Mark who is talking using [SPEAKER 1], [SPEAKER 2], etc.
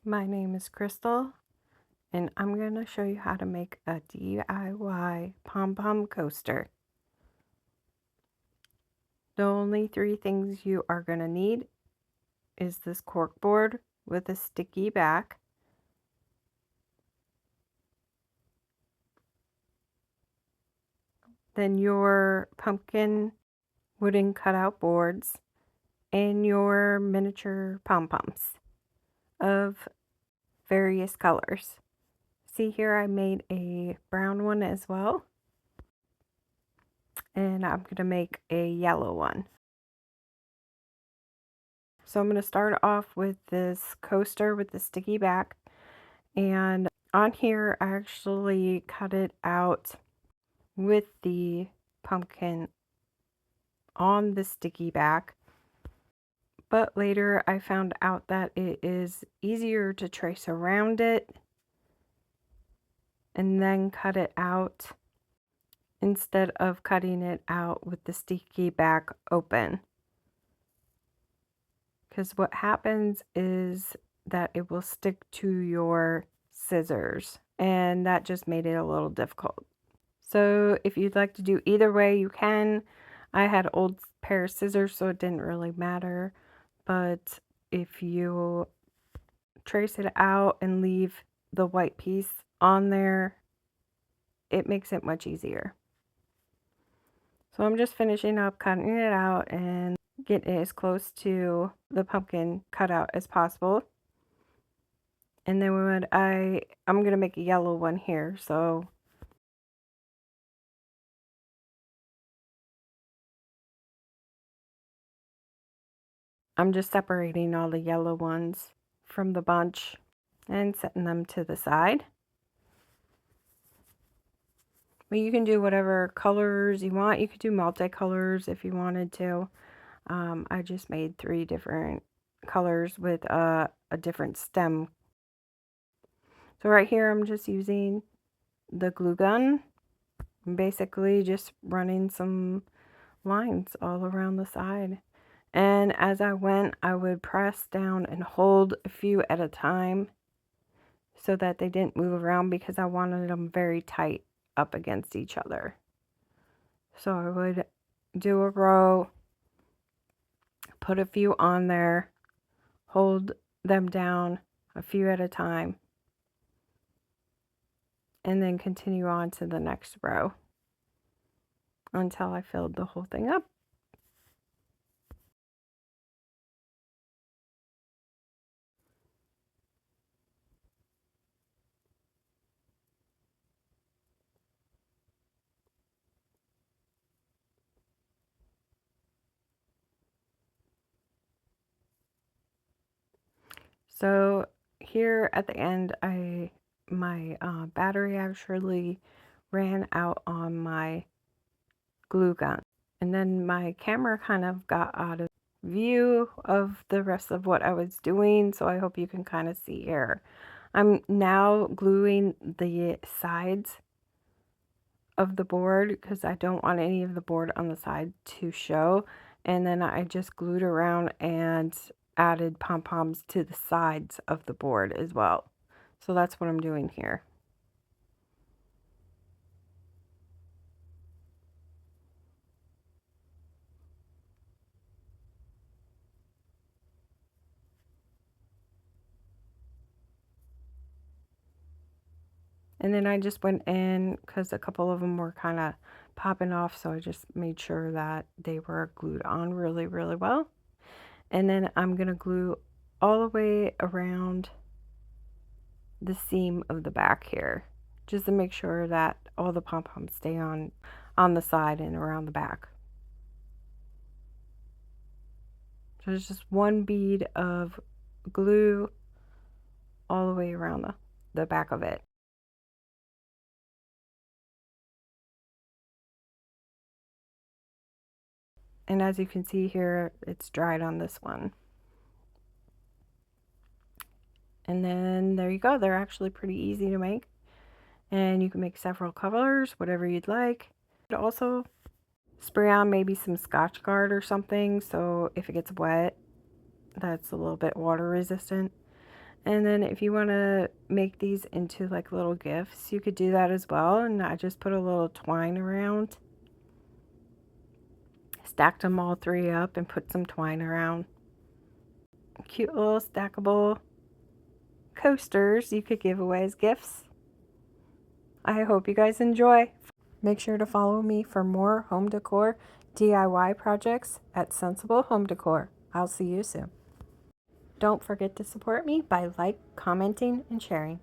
[SPEAKER 1] My name is Crystal, and I'm going to show you how to make a DIY Pom Pom coaster. The only three things you are going to need is this cork board with a sticky back, then your pumpkin wooden cutout boards, and your miniature pom-poms of various colors. See here, I made a brown one as well, and I'm going to make a yellow one. So I'm going to start off with this coaster with the sticky back, and on here I actually cut it out with the pumpkin on the sticky back, but later I found out that it is easier to trace around it and then cut it out instead of cutting it out with the sticky back open. Because what happens is that it will stick to your scissors, and that just made it a little difficult. So if you'd like to do either way, you can. I had old pair of scissors, so it didn't really matter. But if you trace it out and leave the white piece on there, it makes it much easier. So I'm just finishing up cutting it out and get it as close to the pumpkin cutout as possible. And then I'm going to make a yellow one here, so I'm just separating all the yellow ones from the bunch and setting them to the side. But you can do whatever colors you want. You could do multicolors if you wanted to. I just made 3 different colors with a different stem. So right here I'm just using the glue gun. I'm basically just running some lines all around the side. And as I went, I would press down and hold a few at a time so that they didn't move around, because I wanted them very tight up against each other. So I would do a row, put a few on there, hold them down a few at a time, and then continue on to the next row until I filled the whole thing up. So here at the end, my battery actually ran out on my glue gun, and then my camera kind of got out of view of the rest of what I was doing, so I hope you can kind of see here. I'm now gluing the sides of the board because I don't want any of the board on the side to show, and then I just glued around and added pom-poms to the sides of the board as well. So that's what I'm doing here. And then I just went in because a couple of them were kind of popping off, so I just made sure that they were glued on really, really well. And then I'm going to glue all the way around the seam of the back here, just to make sure that all the pom-poms stay on the side and around the back. So there's just one bead of glue all the way around the back of it. And as you can see here, it's dried on this one. And then there you go. They're actually pretty easy to make. And you can make several colors, whatever you'd like. Also spray on maybe some Scotch Guard or something, so if it gets wet, that's a little bit water resistant. And then if you want to make these into like little gifts, you could do that as well. And I just put a little twine around. Stacked them all three up and put some twine around. Cute little stackable coasters you could give away as gifts. I hope you guys enjoy. Make sure to follow me for more home decor DIY projects at Sensible Home Decor. I'll see you soon. Don't forget to support me by commenting, and sharing.